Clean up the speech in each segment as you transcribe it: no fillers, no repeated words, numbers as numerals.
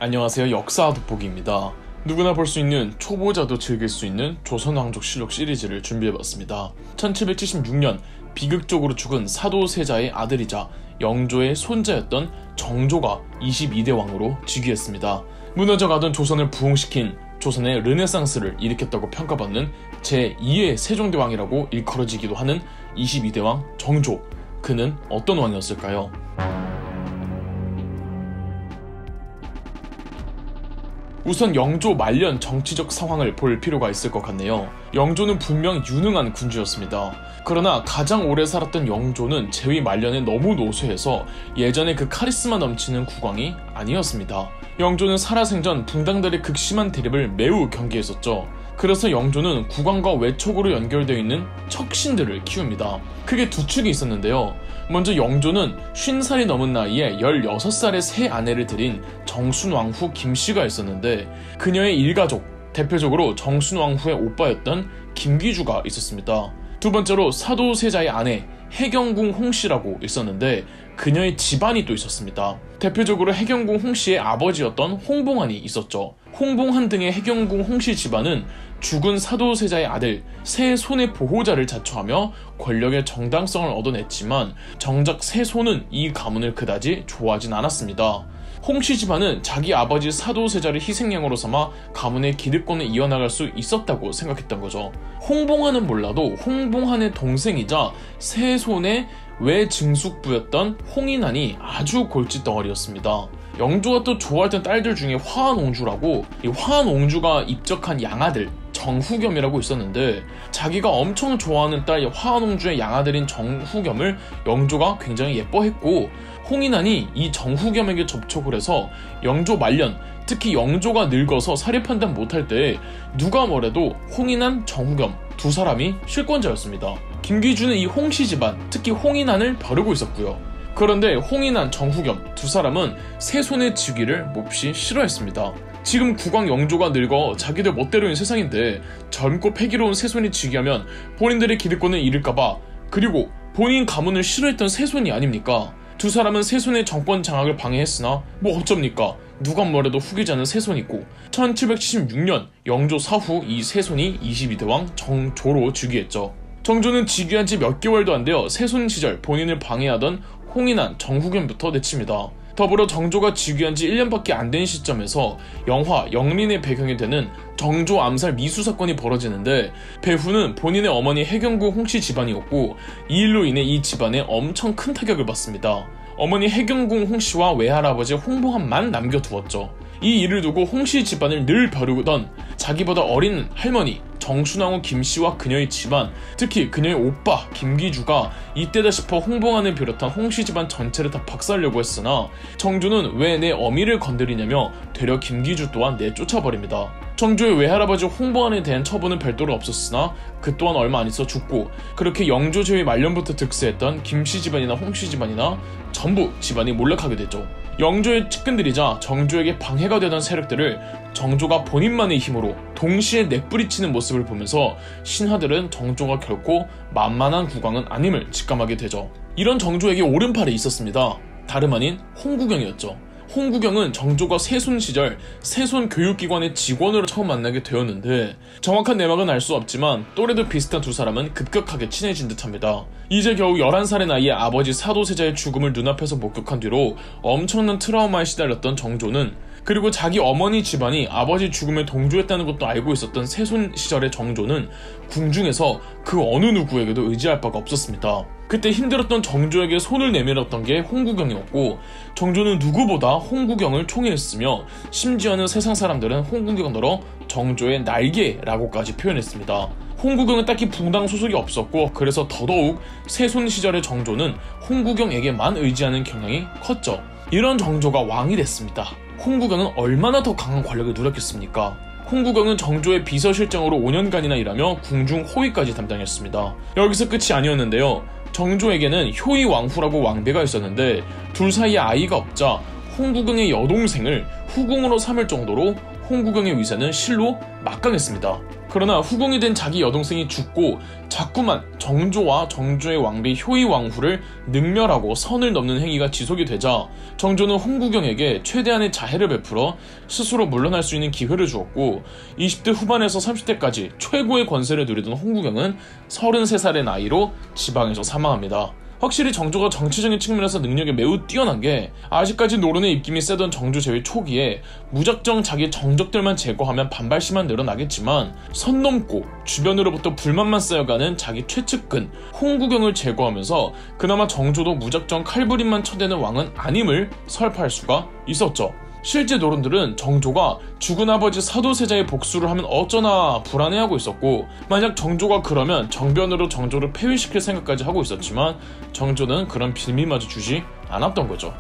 안녕하세요. 역사 돋보기입니다. 누구나 볼 수 있는, 초보자도 즐길 수 있는 조선왕족실록 시리즈를 준비해봤습니다. 1776년 비극적으로 죽은 사도세자의 아들이자 영조의 손자였던 정조가 22대 왕으로 즉위했습니다. 무너져가던 조선을 부흥시킨, 조선의 르네상스를 일으켰다고 평가받는 제2의 세종대왕이라고 일컬어지기도 하는 22대 왕 정조. 그는 어떤 왕이었을까요? 우선 영조 말년 정치적 상황을 볼 필요가 있을 것 같네요. 영조는 분명 유능한 군주였습니다. 그러나 가장 오래 살았던 영조는 재위 말년에 너무 노쇠해서 예전에 그 카리스마 넘치는 국왕이 아니었습니다. 영조는 살아생전 붕당들의 극심한 대립을 매우 경계했었죠. 그래서 영조는 국왕과 외척으로 연결되어 있는 척신들을 키웁니다. 크게 두 축이 있었는데요. 먼저 영조는 50살이 넘은 나이에 16살의 새 아내를 들인 정순왕후 김씨가 있었는데, 그녀의 일가족, 대표적으로 정순왕후의 오빠였던 김귀주가 있었습니다. 두 번째로 사도세자의 아내 해경궁 홍씨라고 있었는데, 그녀의 집안이 또 있었습니다. 대표적으로 해경궁 홍씨의 아버지였던 홍봉안이 있었죠. 홍봉한 등의 해경궁 홍씨 집안은 죽은 사도세자의 아들 세손의 보호자를 자처하며 권력의 정당성을 얻어냈지만, 정작 세손은 이 가문을 그다지 좋아하진 않았습니다. 홍씨 집안은 자기 아버지 사도세자를 희생양으로 삼아 가문의 기득권을 이어나갈 수 있었다고 생각했던 거죠. 홍봉한은 몰라도 홍봉한의 동생이자 세손의 외증숙부였던 홍인안이 아주 골칫덩어리였습니다. 영조가 또 좋아했던 딸들 중에 화한옹주라고, 이 화한옹주가 입적한 양아들 정후겸이라고 있었는데, 자기가 엄청 좋아하는 딸 화한옹주의 양아들인 정후겸을 영조가 굉장히 예뻐했고, 홍인안이 이 정후겸에게 접촉을 해서 영조 말년, 특히 영조가 늙어서 사례 판단 못할 때 누가 뭐래도 홍인안, 정후겸 두 사람이 실권자였습니다. 김귀주는 이 홍씨 집안, 특히 홍인안을 벼르고 있었고요. 그런데 홍인안, 정후겸 두 사람은 세손의 즉위를 몹시 싫어했습니다. 지금 국왕 영조가 늙어 자기들 멋대로인 세상인데 젊고 패기로운 세손이 즉위하면 본인들의 기득권을 잃을까봐, 그리고 본인 가문을 싫어했던 세손이 아닙니까? 두 사람은 세손의 정권 장악을 방해했으나 뭐 어쩝니까? 누가 뭐래도 후계자는 세손이고, 1776년 영조 사후 이 세손이 22대 왕 정조로 즉위했죠. 정조는 즉위한 지 몇 개월도 안 되어 세손 시절 본인을 방해하던 홍인안, 정후겸부터 내칩니다. 더불어 정조가 즉위한 지 1년밖에 안 된 시점에서 영화 영린의 배경이 되는 정조 암살 미수 사건이 벌어지는데, 배후는 본인의 어머니 해경궁 홍씨 집안이었고, 이 일로 인해 이 집안에 엄청 큰 타격을 받습니다. 어머니 해경궁 홍씨와 외할아버지 홍봉한만 남겨두었죠. 이 일을 두고 홍씨 집안을 늘 벼르던 자기보다 어린 할머니 정순왕후 김씨와 그녀의 집안, 특히 그녀의 오빠 김귀주가 이때다 싶어 홍봉안을 비롯한 홍씨 집안 전체를 다 박살내려고 했으나, 정조는 왜 내 어미를 건드리냐며 되려 김귀주 또한 내쫓아버립니다. 정조의 외할아버지 홍봉안에 대한 처분은 별도로 없었으나 그 또한 얼마 안 있어 죽고, 그렇게 영조 제위 말년부터 득세했던 김씨 집안이나 홍씨 집안이나 전부 집안이 몰락하게 되죠. 영조의 측근들이자 정조에게 방해가 되던 세력들을 정조가 본인만의 힘으로 동시에 내뿌리치는 모습을 보면서 신하들은 정조가 결코 만만한 국왕은 아님을 직감하게 되죠. 이런 정조에게 오른팔이 있었습니다. 다름 아닌 홍구경이었죠. 홍구경은 정조가 세손 시절 세손 교육기관의 직원으로 처음 만나게 되었는데, 정확한 내막은 알 수 없지만 또래도 비슷한 두 사람은 급격하게 친해진 듯합니다. 이제 겨우 11살의 나이에 아버지 사도세자의 죽음을 눈앞에서 목격한 뒤로 엄청난 트라우마에 시달렸던 정조는, 그리고 자기 어머니 집안이 아버지 죽음에 동조했다는 것도 알고 있었던 세손 시절의 정조는 궁중에서 그 어느 누구에게도 의지할 바가 없었습니다. 그때 힘들었던 정조에게 손을 내밀었던 게 홍구경이었고, 정조는 누구보다 홍구경을 총애했으며, 심지어는 세상 사람들은 홍구경더러 정조의 날개라고까지 표현했습니다. 홍구경은 딱히 붕당 소속이 없었고, 그래서 더더욱 세손 시절의 정조는 홍구경에게만 의지하는 경향이 컸죠. 이런 정조가 왕이 됐습니다. 홍구경은 얼마나 더 강한 권력을 누렸겠습니까? 홍구경은 정조의 비서실장으로 5년간이나 일하며 궁중 호위까지 담당했습니다. 여기서 끝이 아니었는데요. 정조에게는 효의왕후라고 왕비가 있었는데, 둘 사이에 아이가 없자 홍구경의 여동생을 후궁으로 삼을 정도로 홍구경의 위세는 실로 막강했습니다. 그러나 후궁이 된 자기 여동생이 죽고 자꾸만 정조와 정조의 왕비 효의왕후를 능멸하고 선을 넘는 행위가 지속이 되자 정조는 홍구경에게 최대한의 자해를 베풀어 스스로 물러날 수 있는 기회를 주었고 20대 후반에서 30대까지 최고의 권세를 누리던 홍구경은 33살의 나이로 지방에서 사망합니다. 확실히 정조가 정치적인 측면에서 능력이 매우 뛰어난 게 아직까지 노론의 입김이 세던 정조 제위 초기에 무작정 자기 정적들만 제거하면 반발심만 늘어나겠지만 선 넘고 주변으로부터 불만만 쌓여가는 자기 최측근 홍구경을 제거하면서 그나마 정조도 무작정 칼부림만 쳐대는 왕은 아님을 설파할 수가 있었죠. 실제 노론들은 정조가 죽은 아버지 사도세자의 복수를 하면 어쩌나 불안해하고 있었고 만약 정조가 그러면 정변으로 정조를 폐위시킬 생각까지 하고 있었지만 정조는 그런 빌미마저 주지 않았던 거죠.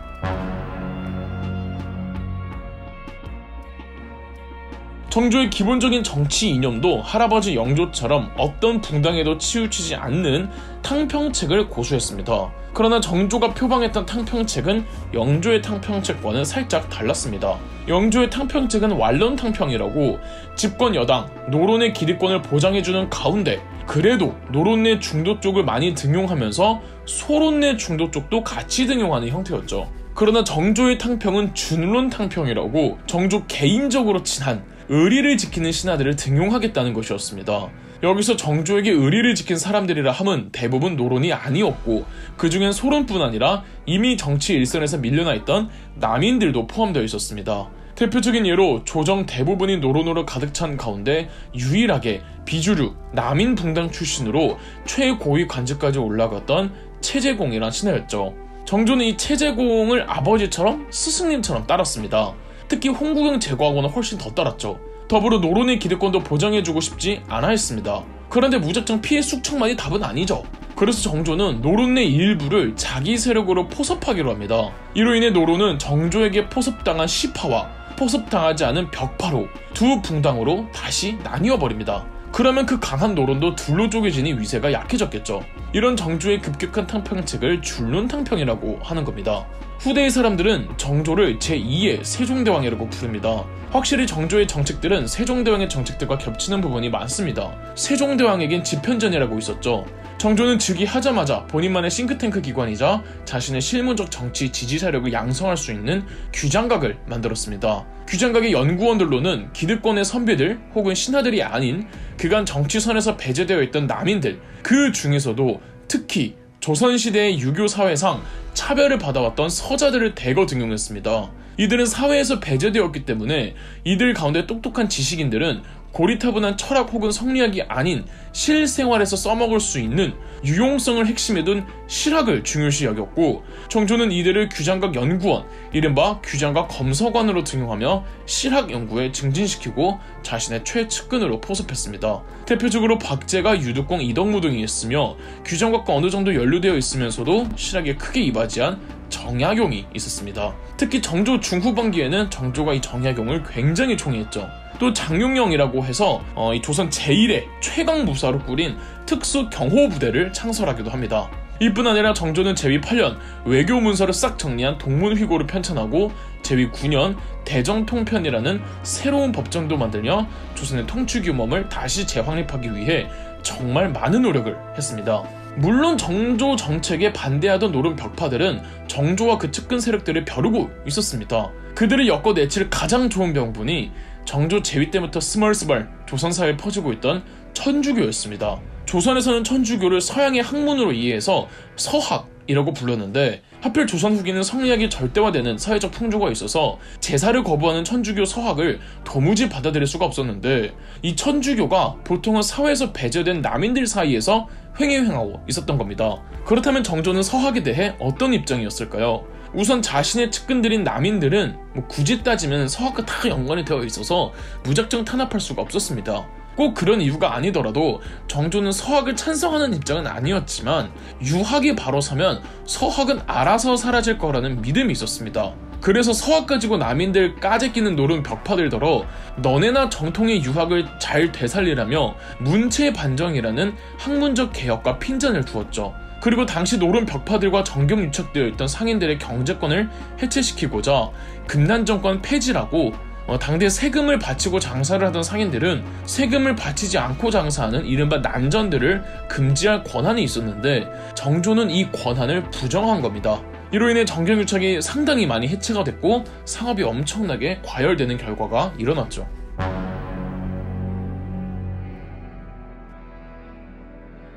정조의 기본적인 정치 이념도 할아버지 영조처럼 어떤 붕당에도 치우치지 않는 탕평책을 고수했습니다. 그러나 정조가 표방했던 탕평책은 영조의 탕평책과는 살짝 달랐습니다. 영조의 탕평책은 완론 탕평이라고 집권 여당, 노론의 기득권을 보장해주는 가운데 그래도 노론 내 중도 쪽을 많이 등용하면서 소론 내 중도 쪽도 같이 등용하는 형태였죠. 그러나 정조의 탕평은 준론 탕평이라고 정조 개인적으로 친한 의리를 지키는 신하들을 등용하겠다는 것이었습니다. 여기서 정조에게 의리를 지킨 사람들이라 함은 대부분 노론이 아니었고 그 중엔 소론뿐 아니라 이미 정치 일선에서 밀려나 있던 남인들도 포함되어 있었습니다. 대표적인 예로 조정 대부분이 노론으로 가득 찬 가운데 유일하게 비주류 남인 붕당 출신으로 최고위 관직까지 올라갔던 최재공이란 신하였죠. 정조는 이 최재공을 아버지처럼 스승님처럼 따랐습니다. 특히 홍구경 제거하고는 훨씬 더 따랐죠. 더불어 노론의 기득권도 보장해주고 싶지 않아 했습니다. 그런데 무작정 피해 숙청만이 답은 아니죠. 그래서 정조는 노론 내 일부를 자기 세력으로 포섭하기로 합니다. 이로 인해 노론은 정조에게 포섭당한 시파와 포섭당하지 않은 벽파로 두 붕당으로 다시 나뉘어버립니다. 그러면 그 강한 노론도 둘로 쪼개지니 위세가 약해졌겠죠. 이런 정조의 급격한 탕평책을 줄론 탕평이라고 하는 겁니다. 후대의 사람들은 정조를 제2의 세종대왕이라고 부릅니다. 확실히 정조의 정책들은 세종대왕의 정책들과 겹치는 부분이 많습니다. 세종대왕에겐 집현전이라고 있었죠. 정조는 즉위하자마자 본인만의 싱크탱크 기관이자 자신의 실무적 정치 지지 세력을 양성할 수 있는 규장각을 만들었습니다. 규장각의 연구원들로는 기득권의 선비들 혹은 신하들이 아닌 그간 정치선에서 배제되어 있던 남인들, 그 중에서도 특히 조선시대의 유교 사회상 차별을 받아왔던 서자들을 대거 등용했습니다. 이들은 사회에서 배제되었기 때문에 이들 가운데 똑똑한 지식인들은 고리타분한 철학 혹은 성리학이 아닌 실생활에서 써먹을 수 있는 유용성을 핵심에 둔 실학을 중요시 여겼고 정조는 이들을 규장각 연구원, 이른바 규장각 검서관으로 등용하며 실학 연구에 증진시키고 자신의 최측근으로 포섭했습니다. 대표적으로 박제가 유득공 이덕무 등이 있으며 규장각과 어느 정도 연루되어 있으면서도 실학에 크게 이바지한 정약용이 있었습니다. 특히 정조 중후반기에는 정조가 이 정약용을 굉장히 총애했죠. 또 장용영이라고 해서 이 조선 제1의 최강 무사로 꾸린 특수 경호부대를 창설하기도 합니다. 이뿐 아니라 정조는 제위 8년 외교 문서를 싹 정리한 동문휘고를 편찬하고 제위 9년 대정통편이라는 새로운 법정도 만들며 조선의 통치 규범을 다시 재확립하기 위해 정말 많은 노력을 했습니다. 물론 정조 정책에 반대하던 노론 벽파들은 정조와 그 측근 세력들을 벼르고 있었습니다. 그들을 엮어내칠 가장 좋은 병분이 정조 제위 때부터 스멀스멀 조선사회에 퍼지고 있던 천주교였습니다. 조선에서는 천주교를 서양의 학문으로 이해해서 서학이라고 불렀는데 하필 조선 후기는 성리학이 절대화되는 사회적 풍조가 있어서 제사를 거부하는 천주교 서학을 도무지 받아들일 수가 없었는데 이 천주교가 보통은 사회에서 배제된 남인들 사이에서 횡행하고 있었던 겁니다. 그렇다면 정조는 서학에 대해 어떤 입장이었을까요? 우선 자신의 측근들인 남인들은 굳이 따지면 서학과 다 연관이 되어 있어서 무작정 탄압할 수가 없었습니다. 꼭 그런 이유가 아니더라도 정조는 서학을 찬성하는 입장은 아니었지만 유학이 바로 서면 서학은 알아서 사라질 거라는 믿음이 있었습니다. 그래서 서학 가지고 남인들 까재끼는 노른 벽파들더러 너네나 정통의 유학을 잘 되살리라며 문체반정이라는 학문적 개혁과 핀잔을 두었죠. 그리고 당시 노론 벽파들과 정경 유착되어 있던 상인들의 경제권을 해체시키고자 금난정권 폐지라고 당대 세금을 바치고 장사를 하던 상인들은 세금을 바치지 않고 장사하는 이른바 난전들을 금지할 권한이 있었는데 정조는 이 권한을 부정한 겁니다. 이로 인해 정경유착이 상당히 많이 해체가 됐고 상업이 엄청나게 과열되는 결과가 일어났죠.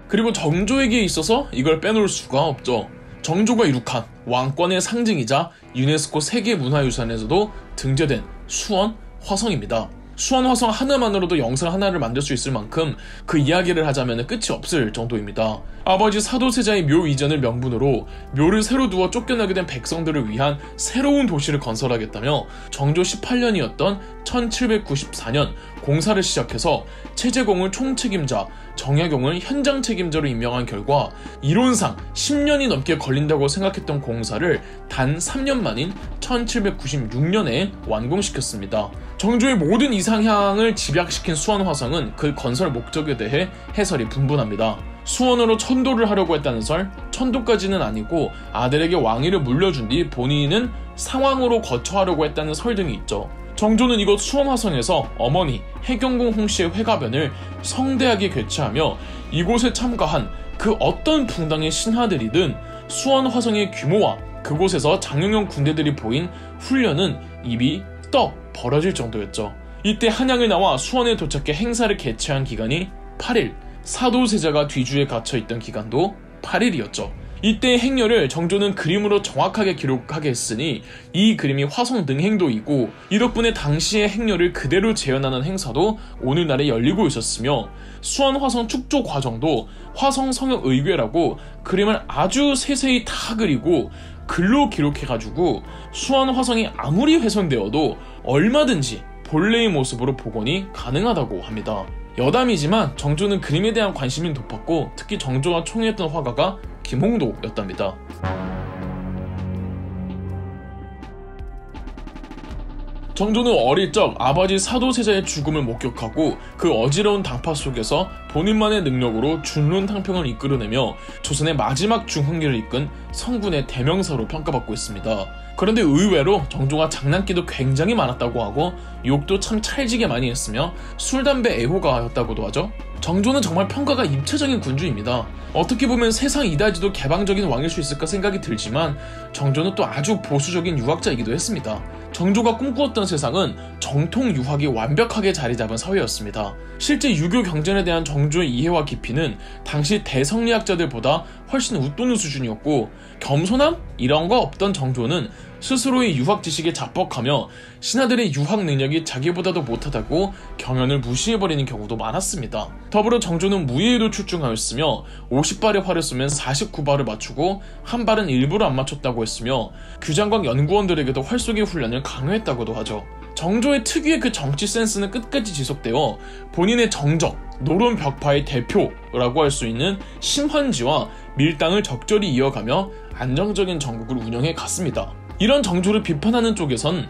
그리고 정조에게 있어서 이걸 빼놓을 수가 없죠. 정조가 이룩한 왕권의 상징이자 유네스코 세계문화유산에서도 등재된 수원 화성입니다. 수원 화성 하나만으로도 영상 하나를 만들 수 있을 만큼 그 이야기를 하자면 끝이 없을 정도입니다. 아버지 사도세자의 묘 이전을 명분으로 묘를 새로 두어 쫓겨나게 된 백성들을 위한 새로운 도시를 건설하겠다며 정조 18년이었던 1794년 공사를 시작해서 최재공을 총책임자, 정약용을 현장 책임자로 임명한 결과 이론상 10년이 넘게 걸린다고 생각했던 공사를 단 3년 만인 1796년에 완공시켰습니다. 정조의 모든 이상향을 집약시킨 수원 화성은 그 건설 목적에 대해 해설이 분분합니다. 수원으로 천도를 하려고 했다는 설, 천도까지는 아니고 아들에게 왕위를 물려준 뒤 본인은 상왕으로 거처하려고 했다는 설 등이 있죠. 정조는 이곳 수원 화성에서 어머니 해경궁 홍씨의 회가변을 성대하게 개최하며 이곳에 참가한 그 어떤 붕당의 신하들이든 수원 화성의 규모와 그곳에서 장영용 군대들이 보인 훈련은 입이 떡 벌어질 정도였죠. 이때 한양을 나와 수원에 도착해 행사를 개최한 기간이 8일, 사도세자가 뒤주에 갇혀있던 기간도 8일이었죠. 이때의 행렬을 정조는 그림으로 정확하게 기록하게 했으니 이 그림이 화성능행도이고 이 덕분에 당시의 행렬을 그대로 재현하는 행사도 오늘날에 열리고 있었으며 수원 화성 축조 과정도 화성성형의궤라고 그림을 아주 세세히 다 그리고 글로 기록해가지고 수원 화성이 아무리 훼손되어도 얼마든지 본래의 모습으로 복원이 가능하다고 합니다. 여담이지만 정조는 그림에 대한 관심이 높았고 특히 정조가 총애했던 화가가 김홍도였답니다. 정조는 어릴 적 아버지 사도세자의 죽음을 목격하고 그 어지러운 당파 속에서 본인만의 능력으로 준론탕평을 이끌어내며 조선의 마지막 중흥기를 이끈 성군의 대명사로 평가받고 있습니다. 그런데 의외로 정조가 장난기도 굉장히 많았다고 하고 욕도 참 찰지게 많이 했으며 술, 담배 애호가였다고도 하죠. 정조는 정말 평가가 입체적인 군주입니다. 어떻게 보면 세상 이다지도 개방적인 왕일 수 있을까 생각이 들지만 정조는 또 아주 보수적인 유학자이기도 했습니다. 정조가 꿈꾸었던 세상은 정통 유학이 완벽하게 자리 잡은 사회였습니다. 실제 유교 경전에 대한 정조의 이해와 깊이는 당시 대성리학자들보다 훨씬 웃도는 수준이었고 겸손함? 이런 거 없던 정조는 스스로의 유학 지식에 자뻑하며 신하들의 유학 능력이 자기보다도 못하다고 경연을 무시해버리는 경우도 많았습니다. 더불어 정조는 무예에도 출중하였으며 50발의 활을 쏘면 49발을 맞추고 한 발은 일부러 안 맞췄다고 했으며 규장각 연구원들에게도 활쏘기 훈련을 강요했다고도 하죠. 정조의 특유의 그 정치 센스는 끝까지 지속되어 본인의 정적, 노론 벽파의 대표라고 할 수 있는 신환지와 밀당을 적절히 이어가며 안정적인 정국을 운영해 갔습니다. 이런 정조를 비판하는 쪽에선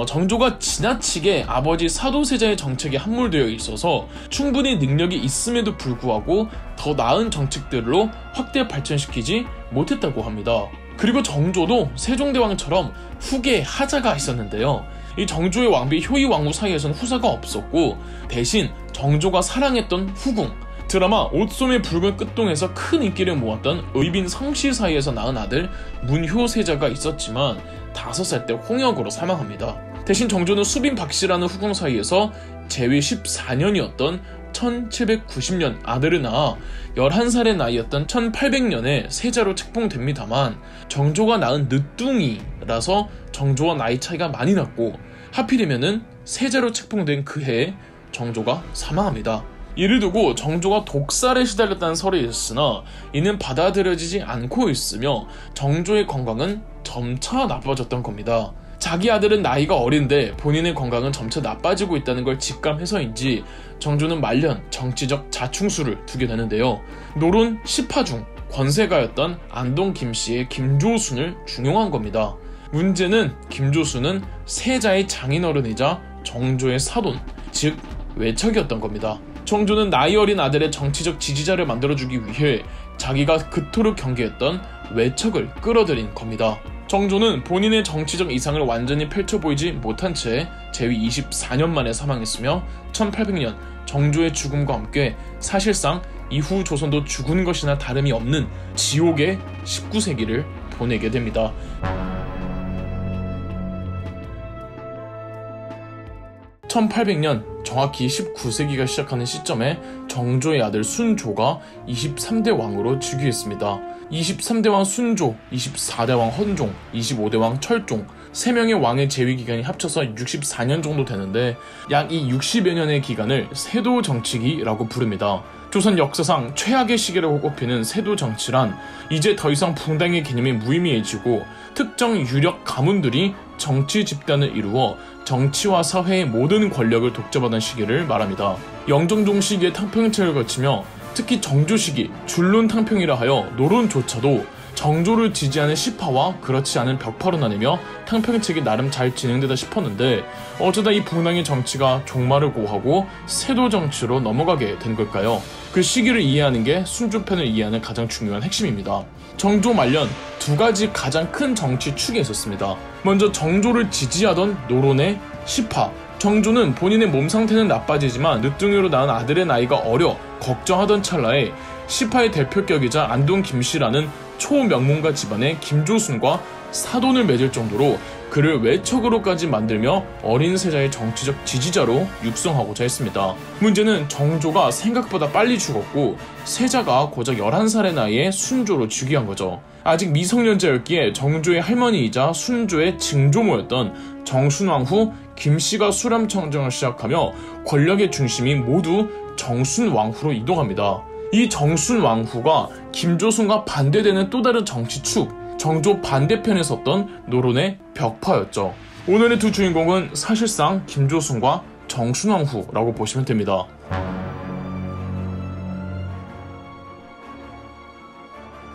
정조가 지나치게 아버지 사도세자의 정책에 함몰되어 있어서 충분히 능력이 있음에도 불구하고 더 나은 정책들로 확대 발전시키지 못했다고 합니다. 그리고 정조도 세종대왕처럼 후계 하자가 있었는데요. 이 정조의 왕비 효의 왕후 사이에서는 후사가 없었고 대신 정조가 사랑했던 후궁, 드라마 옷소매 붉은 끝동에서 큰 인기를 모았던 의빈 성씨 사이에서 낳은 아들 문효세자가 있었지만 5살 때 홍역으로 사망합니다. 대신 정조는 수빈 박씨라는 후궁 사이에서 재위 14년이었던 1790년 아들을 낳아 11살의 나이였던 1800년에 세자로 책봉됩니다만 정조가 낳은 늦둥이라서 정조와 나이 차이가 많이 났고 하필이면은 세자로 책봉된 그 해에 정조가 사망합니다. 이를 두고 정조가 독살에 시달렸다는 설이 있으나 이는 받아들여지지 않고 있으며 정조의 건강은 점차 나빠졌던 겁니다. 자기 아들은 나이가 어린데 본인의 건강은 점차 나빠지고 있다는 걸 직감해서인지 정조는 말년 정치적 자충수를 두게 되는데요. 노론 10하 중 권세가였던 안동 김씨의 김조순을 중용한 겁니다. 문제는 김조순은 세자의 장인어른이자 정조의 사돈, 즉 외척이었던 겁니다. 정조는 나이 어린 아들의 정치적 지지자를 만들어주기 위해 자기가 그토록 경계했던 외척을 끌어들인 겁니다. 정조는 본인의 정치적 이상을 완전히 펼쳐보이지 못한 채 재위 24년 만에 사망했으며 1800년 정조의 죽음과 함께 사실상 이후 조선도 죽은 것이나 다름이 없는 지옥의 19세기를 보내게 됩니다. 1800년 정확히 19세기가 시작하는 시점에 정조의 아들 순조가 23대 왕으로 즉위했습니다. 23대 왕 순조, 24대 왕 헌종, 25대 왕 철종 3명의 왕의 재위기간이 합쳐서 64년 정도 되는데 약 이 60여 년의 기간을 세도 정치기라고 부릅니다. 조선 역사상 최악의 시기라고 꼽히는 세도 정치란 이제 더 이상 붕당의 개념이 무의미해지고 특정 유력 가문들이 정치 집단을 이루어 정치와 사회의 모든 권력을 독점하던 시기를 말합니다. 영정종 시기의 탕평체를 거치며 특히 정조 시기 줄론 탕평이라 하여 노론조차도 정조를 지지하는 시파와 그렇지 않은 벽파로 나뉘며 탕평책이 나름 잘 진행되다 싶었는데 어쩌다 이 붕당의 정치가 종말을 고하고 세도 정치로 넘어가게 된 걸까요? 그 시기를 이해하는 게 순조편을 이해하는 가장 중요한 핵심입니다. 정조 말년 두 가지 가장 큰 정치 축이 있었습니다. 먼저 정조를 지지하던 노론의 시파. 정조는 본인의 몸 상태는 나빠지지만 늦둥이로 낳은 아들의 나이가 어려 걱정하던 찰나에 시파의 대표격이자 안동 김씨라는 초명문가 집안의 김조순과 사돈을 맺을 정도로 그를 외척으로까지 만들며 어린 세자의 정치적 지지자로 육성하고자 했습니다. 문제는 정조가 생각보다 빨리 죽었고 세자가 고작 11살의 나이에 순조로 즉위한 거죠. 아직 미성년자였기에 정조의 할머니이자 순조의 증조모였던 정순왕 후 김씨가 수렴청정을 시작하며 권력의 중심이 모두 정순왕후로 이동합니다. 이 정순왕후가 김조순과 반대되는 또 다른 정치축, 정조 반대편에 섰던 노론의 벽파였죠. 오늘의 두 주인공은 사실상 김조순과 정순왕후라고 보시면 됩니다.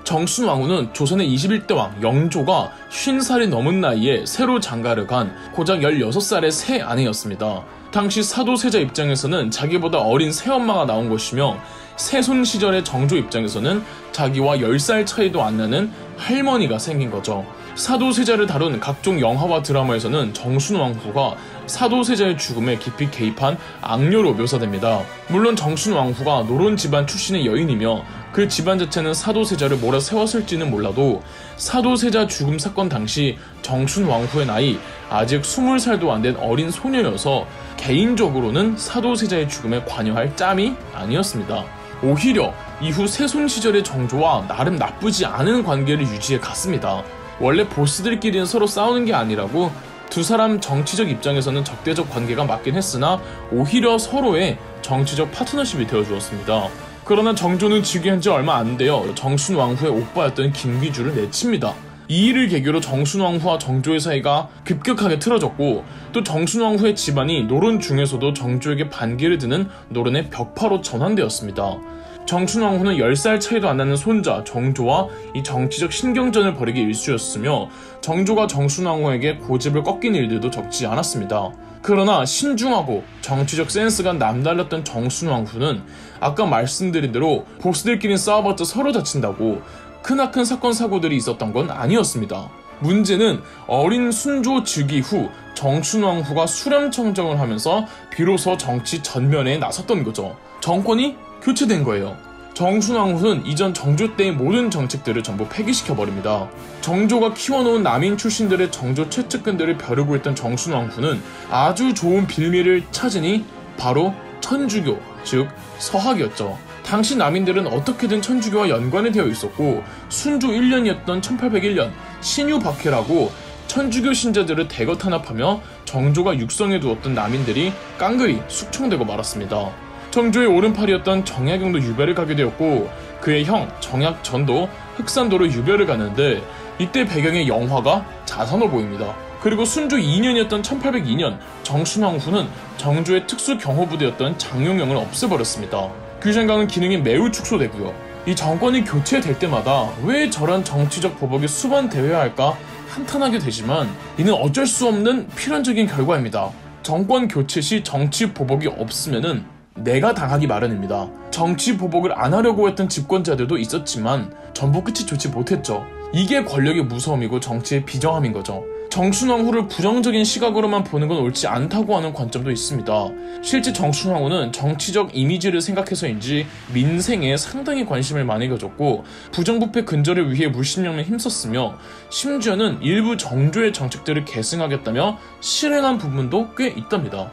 정순왕후는 조선의 21대 왕 영조가 50살이 넘은 나이에 새로 장가를 간 고작 16살의 새 아내였습니다. 당시 사도세자 입장에서는 자기보다 어린 새엄마가 나온 것이며 세손 시절의 정조 입장에서는 자기와 10살 차이도 안 나는 할머니가 생긴 거죠. 사도세자를 다룬 각종 영화와 드라마에서는 정순왕후가 사도세자의 죽음에 깊이 개입한 악녀로 묘사됩니다. 물론 정순왕후가 노론 집안 출신의 여인이며 그 집안 자체는 사도세자를 몰아세웠을지는 몰라도 사도세자 죽음 사건 당시 정순왕후의 나이 아직 20살도 안 된 어린 소녀여서 개인적으로는 사도세자의 죽음에 관여할 짬이 아니었습니다. 오히려 이후 세손 시절의 정조와 나름 나쁘지 않은 관계를 유지해 갔습니다. 원래 보스들끼리는 서로 싸우는 게 아니라고 두 사람 정치적 입장에서는 적대적 관계가 맞긴 했으나 오히려 서로의 정치적 파트너십이 되어주었습니다. 그러나 정조는 즉위한 지 얼마 안 되어 정순왕후의 오빠였던 김귀주를 내칩니다. 이 일을 계기로 정순왕후와 정조의 사이가 급격하게 틀어졌고 또 정순왕후의 집안이 노론 중에서도 정조에게 반기를 드는 노론의 벽파로 전환되었습니다. 정순왕후는 10살 차이도 안 나는 손자 정조와 이 정치적 신경전을 벌이기 일쑤였으며 정조가 정순왕후에게 고집을 꺾인 일들도 적지 않았습니다. 그러나 신중하고 정치적 센스가 남달랐던 정순왕후는 아까 말씀드린 대로 보스들끼리 싸워봤자 서로 다친다고 크나큰 사건 사고들이 있었던 건 아니었습니다. 문제는 어린 순조 즉위 후 정순왕후가 수렴청정을 하면서 비로소 정치 전면에 나섰던 거죠. 정권이 교체된 거예요. 정순왕후는 이전 정조 때의 모든 정책들을 전부 폐기시켜버립니다. 정조가 키워놓은 남인 출신들의 정조 최측근들을 벼르고 있던 정순왕후는 아주 좋은 빌미를 찾으니 바로 천주교, 즉 서학이었죠. 당시 남인들은 어떻게든 천주교와 연관이 되어 있었고 순조 1년이었던 1801년 신유박해라고 천주교 신자들을 대거 탄압하며 정조가 육성해 두었던 남인들이 깡그리 숙청되고 말았습니다. 정조의 오른팔이었던 정약용도 유배를 가게 되었고 그의 형 정약전도 흑산도로 유배를 가는데 이때 배경의 영화가 자선호보입니다. 그리고 순조 2년이었던 1802년 정순왕후는 정조의 특수경호부대였던 장용영을 없애버렸습니다. 규장강은 기능이 매우 축소되고요. 이 정권이 교체될 때마다 왜 저런 정치적 보복이 수반되어야 할까 한탄하게 되지만 이는 어쩔 수 없는 필연적인 결과입니다. 정권 교체 시 정치 보복이 없으면은 내가 당하기 마련입니다. 정치 보복을 안 하려고 했던 집권자들도 있었지만 전부 끝이 좋지 못했죠. 이게 권력의 무서움이고 정치의 비정함인 거죠. 정순왕후를 부정적인 시각으로만 보는 건 옳지 않다고 하는 관점도 있습니다. 실제 정순왕후는 정치적 이미지를 생각해서인지 민생에 상당히 관심을 많이 가졌고 부정부패 근절을 위해 물심령에 힘썼으며 심지어는 일부 정조의 정책들을 계승하겠다며 실행한 부분도 꽤 있답니다.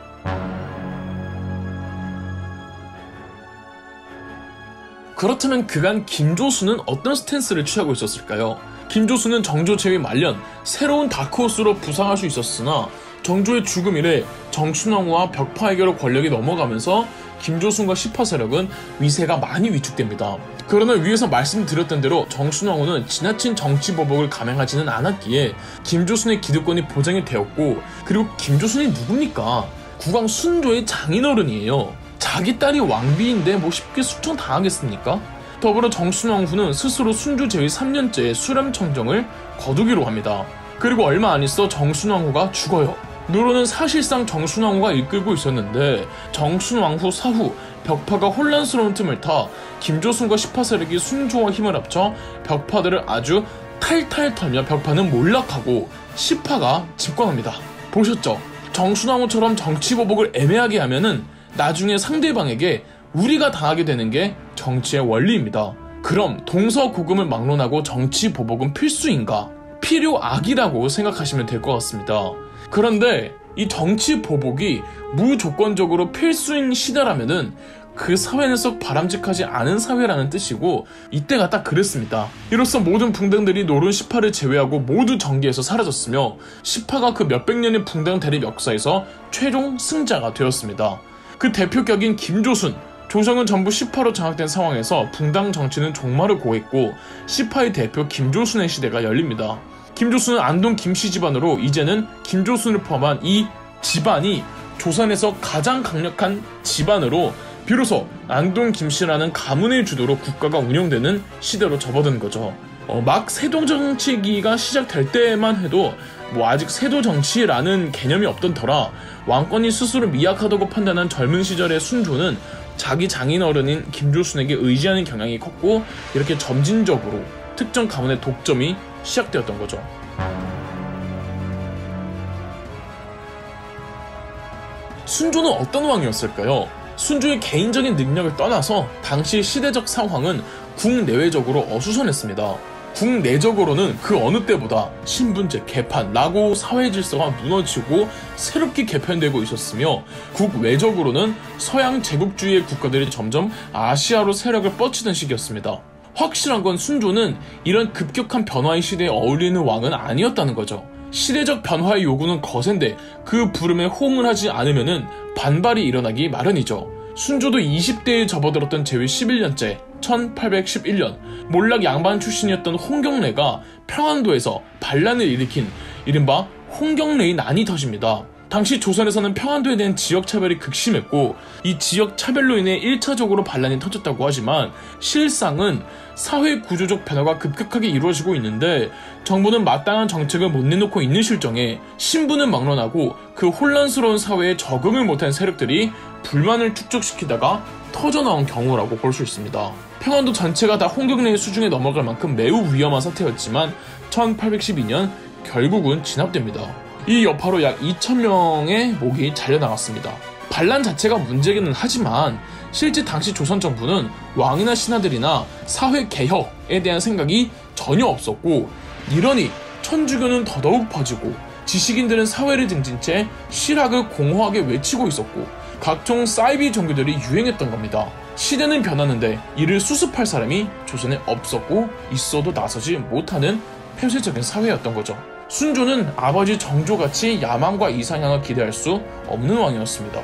그렇다면 그간 김조순은 어떤 스탠스를 취하고 있었을까요? 김조순은 정조 제위 말년 새로운 다크호스로 부상할 수 있었으나 정조의 죽음 이래 정순왕후와 벽파에게로 권력이 넘어가면서 김조순과 시파 세력은 위세가 많이 위축됩니다. 그러나 위에서 말씀드렸던 대로 정순왕후는 지나친 정치보복을 감행하지는 않았기에 김조순의 기득권이 보장이 되었고, 그리고 김조순이 누굽니까? 국왕 순조의 장인어른이에요. 자기 딸이 왕비인데 뭐 쉽게 숙청당하겠습니까? 더불어 정순왕후는 스스로 순조 제위 3년째 수렴청정을 거두기로 합니다. 그리고 얼마 안 있어 정순왕후가 죽어요. 누로는 사실상 정순왕후가 이끌고 있었는데 정순왕후 사후 벽파가 혼란스러운 틈을 타 김조순과 시파 세력이 순조와 힘을 합쳐 벽파들을 아주 탈탈 털며 벽파는 몰락하고 시파가 집권합니다. 보셨죠? 정순왕후처럼 정치보복을 애매하게 하면은 나중에 상대방에게 우리가 당하게 되는 게 정치의 원리입니다. 그럼 동서고금을 막론하고 정치보복은 필수인가? 필요악이라고 생각하시면 될 것 같습니다. 그런데 이 정치보복이 무조건적으로 필수인 시대라면은 그 사회는 썩 바람직하지 않은 사회라는 뜻이고, 이때가 딱 그랬습니다. 이로써 모든 붕당들이 노론 시파를 제외하고 모두 정계에서 사라졌으며 시파가 그 몇백 년의 붕당 대립 역사에서 최종 승자가 되었습니다. 그 대표격인 김조순, 조정은 전부 시파로 장악된 상황에서 붕당 정치는 종말을 고했고 시파의 대표 김조순의 시대가 열립니다. 김조순은 안동 김씨 집안으로 이제는 김조순을 포함한 이 집안이 조선에서 가장 강력한 집안으로 비로소 안동 김씨라는 가문의 주도로 국가가 운영되는 시대로 접어든 거죠. 막 세도정치기가 시작될 때만 해도 아직 세도정치라는 개념이 없던 터라 왕권이 스스로 미약하다고 판단한 젊은 시절의 순조는 자기 장인어른인 김조순에게 의지하는 경향이 컸고, 이렇게 점진적으로 특정 가문의 독점이 시작되었던 거죠. 순조는 어떤 왕이었을까요? 순조의 개인적인 능력을 떠나서 당시 시대적 상황은 국내외적으로 어수선했습니다. 국내적으로는 그 어느 때보다 신분제, 개판, 낙오 사회 질서가 무너지고 새롭게 개편되고 있었으며, 국외적으로는 서양 제국주의의 국가들이 점점 아시아로 세력을 뻗치던 시기였습니다. 확실한 건 순조는 이런 급격한 변화의 시대에 어울리는 왕은 아니었다는 거죠. 시대적 변화의 요구는 거센데 그 부름에 호응을 하지 않으면 반발이 일어나기 마련이죠. 순조도 20대에 접어들었던 제위 11년째 1811년 몰락 양반 출신이었던 홍경래가 평안도에서 반란을 일으킨 이른바 홍경래의 난이 터집니다. 당시 조선에서는 평안도에 대한 지역차별이 극심했고 이 지역차별로 인해 1차적으로 반란이 터졌다고 하지만 실상은 사회 구조적 변화가 급격하게 이루어지고 있는데 정부는 마땅한 정책을 못 내놓고 있는 실정에 신분은 막론하고 그 혼란스러운 사회에 적응을 못한 세력들이 불만을 축적시키다가 터져나온 경우라고 볼 수 있습니다. 평안도 전체가 다 홍경래의 수중에 넘어갈 만큼 매우 위험한 사태였지만 1812년 결국은 진압됩니다. 이 여파로 약 2,000명의 목이 잘려나갔습니다. 반란 자체가 문제기는 하지만 실제 당시 조선 정부는 왕이나 신하들이나 사회 개혁에 대한 생각이 전혀 없었고, 이러니 천주교는 더더욱 퍼지고 지식인들은 사회를 등진 채 실학을 공허하게 외치고 있었고 각종 사이비 종교들이 유행했던 겁니다. 시대는 변하는데 이를 수습할 사람이 조선에 없었고 있어도 나서지 못하는 폐쇄적인 사회였던 거죠. 순조는 아버지 정조같이 야망과 이상향을 기대할 수 없는 왕이었습니다.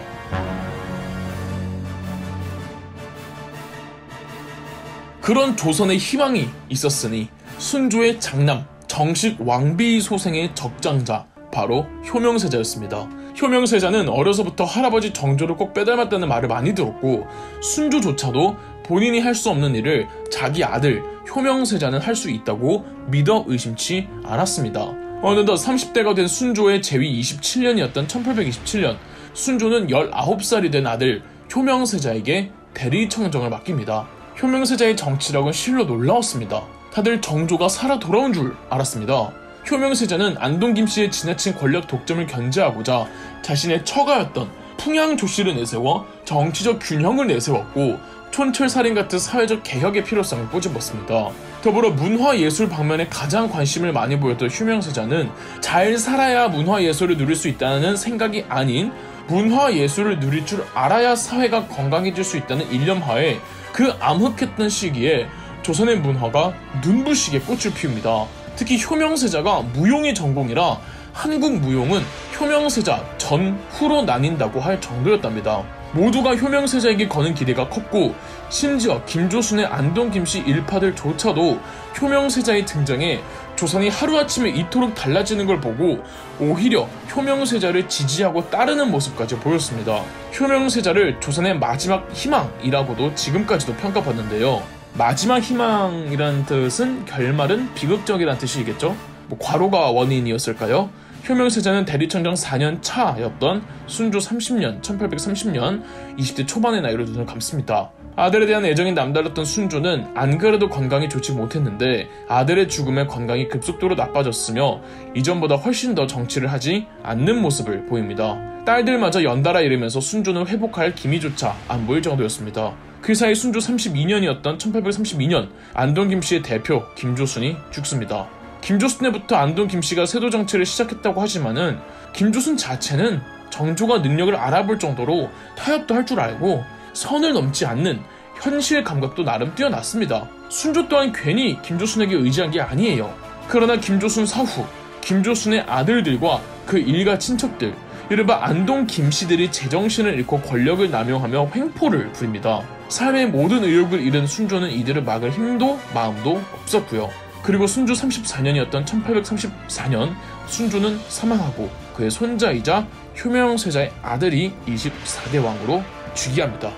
그런 조선의 희망이 있었으니 순조의 장남 정식 왕비 소생의 적장자 바로 효명세자였습니다. 효명세자는 어려서부터 할아버지 정조를 꼭 빼닮았다는 말을 많이 들었고 순조조차도 본인이 할 수 없는 일을 자기 아들 효명세자는 할 수 있다고 믿어 의심치 않았습니다. 어느덧 30대가 된 순조의 제위 27년이었던 1827년 순조는 19살이 된 아들 효명세자에게 대리청정을 맡깁니다. 효명세자의 정치력은 실로 놀라웠습니다. 다들 정조가 살아 돌아온 줄 알았습니다. 효명세자는 안동 김씨의 지나친 권력 독점을 견제하고자 자신의 처가였던 풍양 조씨를 내세워 정치적 균형을 내세웠고 촌철살인 같은 사회적 개혁의 필요성을 꼬집었습니다. 더불어 문화예술 방면에 가장 관심을 많이 보였던 효명세자는 잘 살아야 문화예술을 누릴 수 있다는 생각이 아닌 문화예술을 누릴 줄 알아야 사회가 건강해질 수 있다는 일념하에 그 암흑했던 시기에 조선의 문화가 눈부시게 꽃을 피웁니다. 특히 효명세자가 무용이 전공이라 한국 무용은 효명세자 전, 후로 나뉜다고 할 정도였답니다. 모두가 효명세자에게 거는 기대가 컸고 심지어 김조순의 안동 김씨 일파들조차도 효명세자의 등장에 조선이 하루아침에 이토록 달라지는 걸 보고 오히려 효명세자를 지지하고 따르는 모습까지 보였습니다. 효명세자를 조선의 마지막 희망이라고도 지금까지도 평가받는데요. 마지막 희망이란 뜻은 결말은 비극적이란 뜻이겠죠? 과로가 원인이었을까요? 효명세자는 대리청정 4년 차였던 순조 30년, 1830년 20대 초반의 나이로 눈을 감습니다. 아들에 대한 애정이 남달랐던 순조는 안 그래도 건강이 좋지 못했는데 아들의 죽음에 건강이 급속도로 나빠졌으며 이전보다 훨씬 더 정치를 하지 않는 모습을 보입니다. 딸들마저 연달아 잃으면서 순조는 회복할 기미조차 안 보일 정도였습니다. 그 사이 순조 32년이었던 1832년 안동 김씨의 대표 김조순이 죽습니다. 김조순에부터 안동 김씨가 세도 정치를 시작했다고 하지만은 김조순 자체는 정조가 능력을 알아볼 정도로 타협도 할 줄 알고 선을 넘지 않는 현실 감각도 나름 뛰어났습니다. 순조 또한 괜히 김조순에게 의지한 게 아니에요. 그러나 김조순 사후, 김조순의 아들들과 그 일가 친척들, 이른바 안동 김씨들이 제정신을 잃고 권력을 남용하며 횡포를 부립니다. 삶의 모든 의욕을 잃은 순조는 이들을 막을 힘도 마음도 없었고요. 그리고 순조 34년이었던 1834년 순조는 사망하고 그의 손자이자 효명세자의 아들이 24대 왕으로 즉위합니다.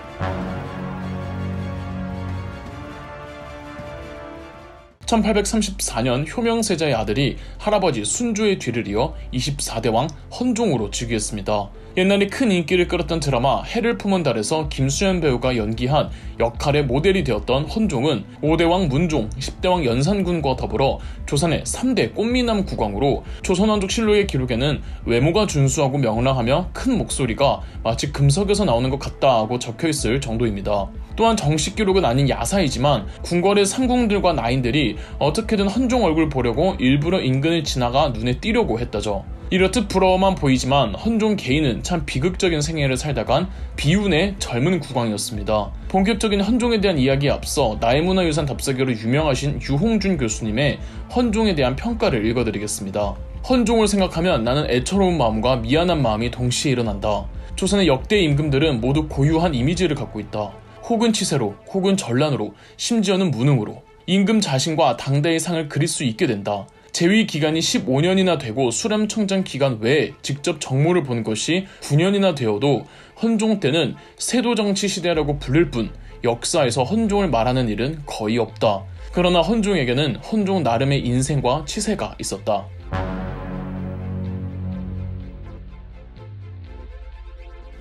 1834년 효명세자의 아들이 할아버지 순조의 뒤를 이어 24대 왕 헌종으로 즉위했습니다. 옛날에 큰 인기를 끌었던 드라마 해를 품은 달에서 김수현 배우가 연기한 역할의 모델이 되었던 헌종은 5대왕 문종, 10대왕 연산군과 더불어 조선의 3대 꽃미남 국왕으로 조선왕족실록의 기록에는 외모가 준수하고 명랑하며 큰 목소리가 마치 금석에서 나오는 것 같다고 적혀있을 정도입니다. 또한 정식 기록은 아닌 야사이지만 궁궐의 상궁들과 나인들이 어떻게든 헌종 얼굴 보려고 일부러 인근을 지나가 눈에 띄려고 했다죠. 이렇듯 부러워만 보이지만 헌종 개인은 참 비극적인 생애를 살다간 비운의 젊은 국왕이었습니다. 본격적인 헌종에 대한 이야기에 앞서 나의문화유산 답사기로 유명하신 유홍준 교수님의 헌종에 대한 평가를 읽어드리겠습니다. 헌종을 생각하면 나는 애처로운 마음과 미안한 마음이 동시에 일어난다. 조선의 역대 임금들은 모두 고유한 이미지를 갖고 있다. 혹은 치세로, 혹은 전란으로, 심지어는 무능으로 임금 자신과 당대의 상을 그릴 수 있게 된다. 재위 기간이 15년이나 되고 수렴청정 기간 외에 직접 정무를 본 것이 9년이나 되어도 헌종 때는 세도정치 시대라고 부를 뿐 역사에서 헌종을 말하는 일은 거의 없다. 그러나 헌종에게는 헌종 나름의 인생과 치세가 있었다.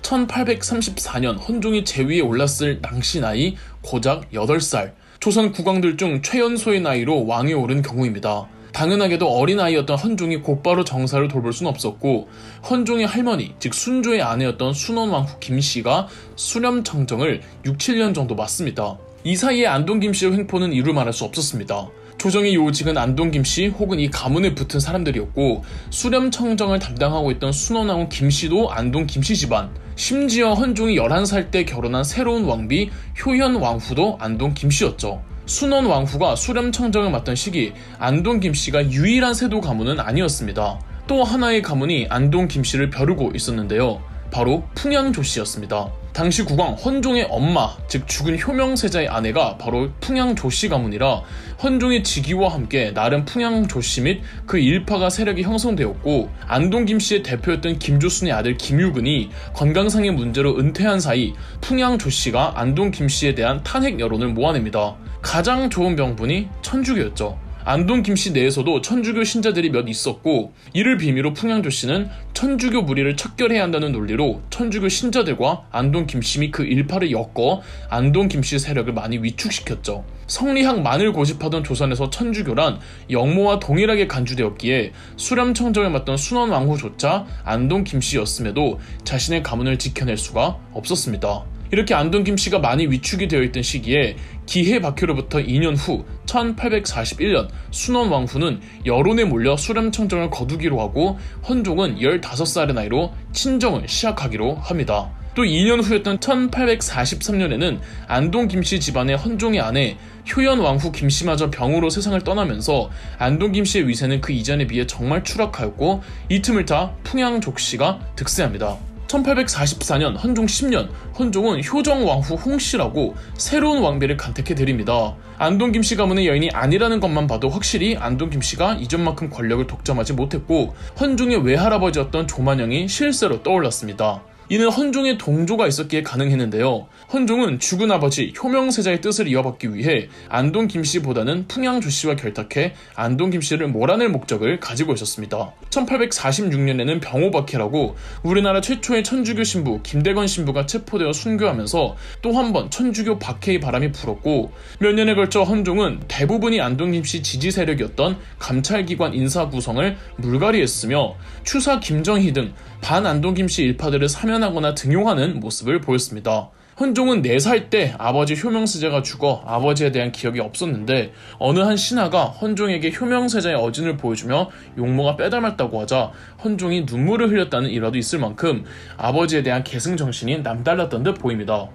(1834년) 헌종이 재위에 올랐을 당시 나이 고작 8살, 조선 국왕들 중 최연소의 나이로 왕에 오른 경우입니다. 당연하게도 어린아이였던 헌종이 곧바로 정사를 돌볼 수는 없었고 헌종의 할머니, 즉 순조의 아내였던 순원왕후 김씨가 수렴청정을 6, 7년 정도 맡습니다. 이 사이에 안동 김씨의 횡포는 이루 말할 수 없었습니다. 조정의 요직은 안동 김씨 혹은 이 가문에 붙은 사람들이었고 수렴청정을 담당하고 있던 순원왕후 김씨도 안동 김씨 집안, 심지어 헌종이 11살 때 결혼한 새로운 왕비 효현왕후도 안동 김씨였죠. 순원 왕후가 수렴청정을 맡던 시기 안동 김씨가 유일한 세도 가문은 아니었습니다. 또 하나의 가문이 안동 김씨를 벼르고 있었는데요. 바로 풍양조씨였습니다. 당시 국왕 헌종의 엄마, 즉 죽은 효명세자의 아내가 바로 풍양조씨 가문이라 헌종의 즉위와 함께 나름 풍양조씨 및 그 일파가 세력이 형성되었고 안동 김씨의 대표였던 김조순의 아들 김유근이 건강상의 문제로 은퇴한 사이 풍양조씨가 안동 김씨에 대한 탄핵 여론을 모아냅니다. 가장 좋은 명분이 천주교였죠. 안동 김씨 내에서도 천주교 신자들이 몇 있었고, 이를 빌미로 풍양조 씨는 천주교 무리를 척결해야 한다는 논리로 천주교 신자들과 안동 김씨 및 그 일파를 엮어 안동 김씨 세력을 많이 위축시켰죠. 성리학만을 고집하던 조선에서 천주교란 영모와 동일하게 간주되었기에 수렴청정을 맡던 순원왕후조차 안동 김씨였음에도 자신의 가문을 지켜낼 수가 없었습니다. 이렇게 안동 김씨가 많이 위축이 되어 있던 시기에 기해박해로부터 2년 후 1841년 순원왕후는 여론에 몰려 수렴청정을 거두기로 하고 헌종은 15살의 나이로 친정을 시작하기로 합니다. 또 2년 후였던 1843년에는 안동 김씨 집안의 헌종의 아내 효연왕후 김씨마저 병으로 세상을 떠나면서 안동 김씨의 위세는 그 이전에 비해 정말 추락하였고, 이 틈을 타 풍양족씨가 득세합니다. 1844년 헌종 10년, 헌종은 효정왕후 홍씨라고 새로운 왕비를 간택해 드립니다. 안동 김씨 가문의 여인이 아니라는 것만 봐도 확실히 안동 김씨가 이전만큼 권력을 독점하지 못했고, 헌종의 외할아버지였던 조만영이 실세로 떠올랐습니다. 이는 헌종의 동조가 있었기에 가능했는데요. 헌종은 죽은 아버지 효명세자의 뜻을 이어받기 위해 안동 김씨보다는 풍양조 씨와 결탁해 안동 김씨를 몰아낼 목적을 가지고 있었습니다. 1846년에는 병오박해라고 우리나라 최초의 천주교 신부 김대건 신부가 체포되어 순교하면서 또 한 번 천주교 박해의 바람이 불었고, 몇 년에 걸쳐 헌종은 대부분이 안동 김씨 지지 세력이었던 감찰기관 인사 구성을 물갈이했으며 추사 김정희 등 반안동 김씨 일파들을 사면하거나 등용하는 모습을 보였습니다. 헌종은 4살 때 아버지 효명세자가 죽어 아버지에 대한 기억이 없었는데, 어느 한 신하가 헌종에게 효명세자의 어진을 보여주며 용모가 빼닮았다고 하자 헌종이 눈물을 흘렸다는 일화도 있을 만큼 아버지에 대한 계승정신이 남달랐던 듯 보입니다.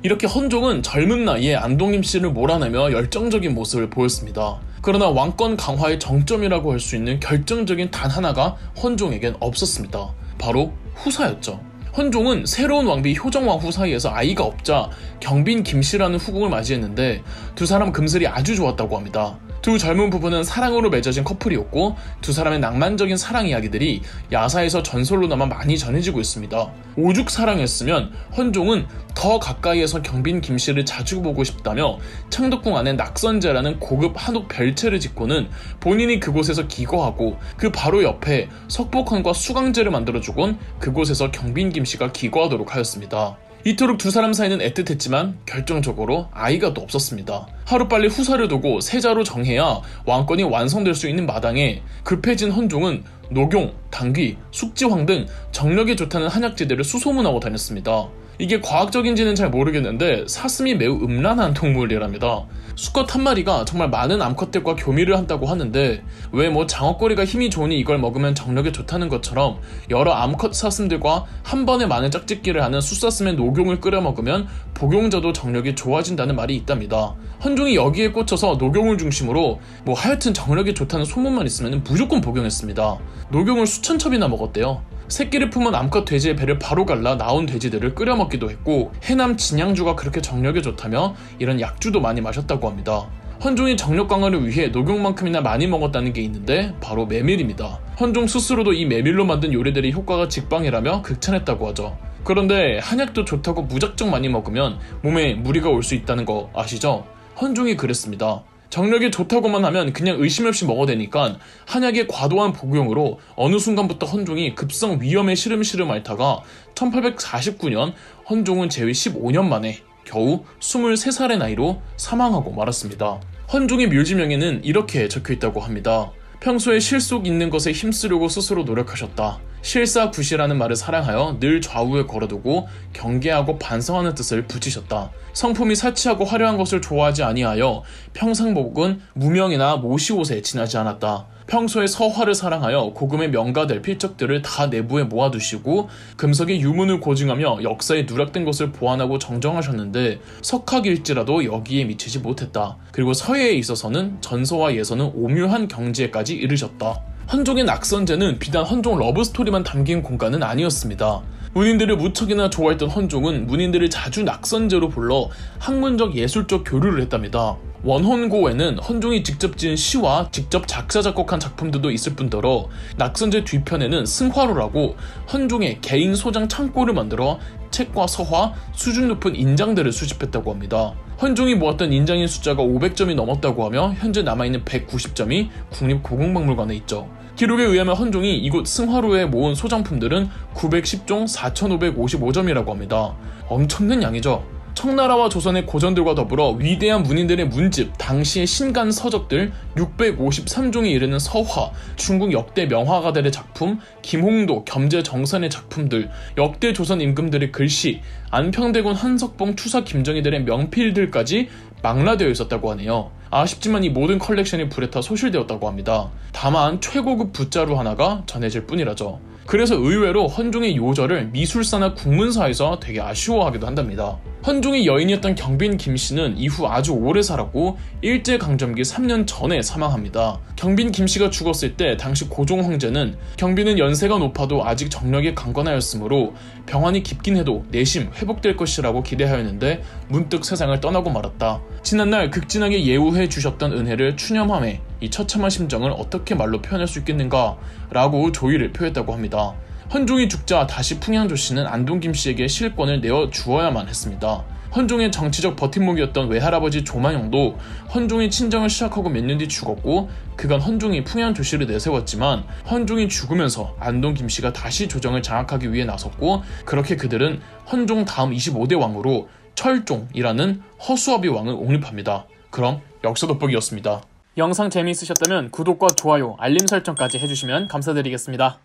이렇게 헌종은 젊은 나이에 안동 김씨를 몰아내며 열정적인 모습을 보였습니다. 그러나 왕권 강화의 정점이라고 할 수 있는 결정적인 단 하나가 헌종에겐 없었습니다. 바로 후사였죠. 헌종은 새로운 왕비 효정왕후 사이에서 아이가 없자 경빈 김씨라는 후궁을 맞이했는데, 두 사람 금슬이 아주 좋았다고 합니다. 두 젊은 부부는 사랑으로 맺어진 커플이었고, 두 사람의 낭만적인 사랑 이야기들이 야사에서 전설로 남아 많이 전해지고 있습니다. 오죽 사랑했으면 헌종은 더 가까이에서 경빈 김씨를 자주 보고 싶다며 창덕궁 안에 낙선제라는 고급 한옥 별채를 짓고는 본인이 그곳에서 기거하고, 그 바로 옆에 석복헌과 수강제를 만들어주곤 그곳에서 경빈 김씨가 기거하도록 하였습니다. 이토록 두 사람 사이는 애틋했지만 결정적으로 아이가 또 없었습니다. 하루빨리 후사를 두고 세자로 정해야 왕권이 완성될 수 있는 마당에 급해진 헌종은 녹용, 당귀, 숙지황 등 정력에 좋다는 한약재들을 수소문하고 다녔습니다. 이게 과학적인지는 잘 모르겠는데 사슴이 매우 음란한 동물이랍니다. 수컷 한 마리가 정말 많은 암컷들과 교미를 한다고 하는데, 왜 장어꼬리가 힘이 좋으니 이걸 먹으면 정력에 좋다는 것처럼 여러 암컷 사슴들과 한 번에 많은 짝짓기를 하는 숫사슴의 녹용을 끓여 먹으면 복용자도 정력이 좋아진다는 말이 있답니다. 헌종이 여기에 꽂혀서 녹용을 중심으로 하여튼 정력에 좋다는 소문만 있으면 무조건 복용했습니다. 녹용을 수천 첩이나 먹었대요. 새끼를 품은 암컷 돼지의 배를 바로 갈라 나온 돼지들을 끓여 먹기도 했고, 해남 진양주가 그렇게 정력에 좋다며 이런 약주도 많이 마셨다고 합니다. 헌종이 정력 강화를 위해 녹용만큼이나 많이 먹었다는 게 있는데 바로 메밀입니다. 헌종 스스로도 이 메밀로 만든 요리들이 효과가 직방이라며 극찬했다고 하죠. 그런데 한약도 좋다고 무작정 많이 먹으면 몸에 무리가 올 수 있다는 거 아시죠? 헌종이 그랬습니다. 정력이 좋다고만 하면 그냥 의심 없이 먹어대니까 한약의 과도한 복용으로 어느 순간부터 헌종이 급성 위염에 시름시름 앓다가 1849년 헌종은 재위 15년 만에 겨우 23살의 나이로 사망하고 말았습니다. 헌종의 묘지명에는 이렇게 적혀있다고 합니다. 평소에 실속 있는 것에 힘쓰려고 스스로 노력하셨다. 실사구시라는 말을 사랑하여 늘 좌우에 걸어두고 경계하고 반성하는 뜻을 붙이셨다. 성품이 사치하고 화려한 것을 좋아하지 아니하여 평상복은 무명이나 모시옷에 지나지 않았다. 평소에 서화를 사랑하여 고금의 명가될 필적들을 다 내부에 모아두시고 금석의 유문을 고증하며 역사에 누락된 것을 보완하고 정정하셨는데 석학일지라도 여기에 미치지 못했다. 그리고 서예에 있어서는 전서와 예서는 오묘한 경지에까지 이르셨다. 헌종의 낙선제는 비단 헌종 러브스토리만 담긴 공간은 아니었습니다. 문인들을 무척이나 좋아했던 헌종은 문인들을 자주 낙선제로 불러 학문적 예술적 교류를 했답니다. 원헌고에는 헌종이 직접 지은 시와 직접 작사 작곡한 작품들도 있을 뿐더러 낙선제 뒤편에는 승화로라고 헌종의 개인 소장 창고를 만들어 책과 서화, 수준 높은 인장들을 수집했다고 합니다. 헌종이 모았던 인장의 숫자가 500점이 넘었다고 하며 현재 남아있는 190점이 국립고궁박물관에 있죠. 기록에 의하면 헌종이 이곳 승화로에 모은 소장품들은 910종 4555점이라고 합니다. 엄청난 양이죠. 청나라와 조선의 고전들과 더불어 위대한 문인들의 문집, 당시의 신간 서적들 653종에 이르는 서화, 중국 역대 명화가들의 작품, 김홍도, 겸재정선의 작품들, 역대 조선 임금들의 글씨, 안평대군 한석봉 투사 김정희들의 명필들까지 망라되어 있었다고 하네요. 아쉽지만 이 모든 컬렉션이 불에 타 소실되었다고 합니다. 다만 최고급 붓자루 하나가 전해질 뿐이라죠. 그래서 의외로 헌종의 요절을 미술사나 국문사에서 되게 아쉬워하기도 한답니다. 헌종의 여인이었던 경빈 김씨는 이후 아주 오래 살았고 일제강점기 3년 전에 사망합니다. 경빈 김씨가 죽었을 때 당시 고종 황제는 경빈은 연세가 높아도 아직 정력이 강건하였으므로 병환이 깊긴 해도 내심 회복될 것이라고 기대하였는데 문득 세상을 떠나고 말았다. 지난날 극진하게 예우해 주셨던 은혜를 추념하며 이 처참한 심정을 어떻게 말로 표현할 수 있겠는가 라고 조의를 표했다고 합니다. 헌종이 죽자 다시 풍양조씨는 안동 김씨에게 실권을 내어 주어야만 했습니다. 헌종의 정치적 버팀목이었던 외할아버지 조만영도 헌종이 친정을 시작하고 몇 년 뒤 죽었고 그간 헌종이 풍양조씨를 내세웠지만 헌종이 죽으면서 안동 김씨가 다시 조정을 장악하기 위해 나섰고 그렇게 그들은 헌종 다음 25대 왕으로 철종이라는 허수아비 왕을 옹립합니다. 그럼 역사 돋보기였습니다. 영상 재미있으셨다면 구독과 좋아요, 알림 설정까지 해주시면 감사드리겠습니다.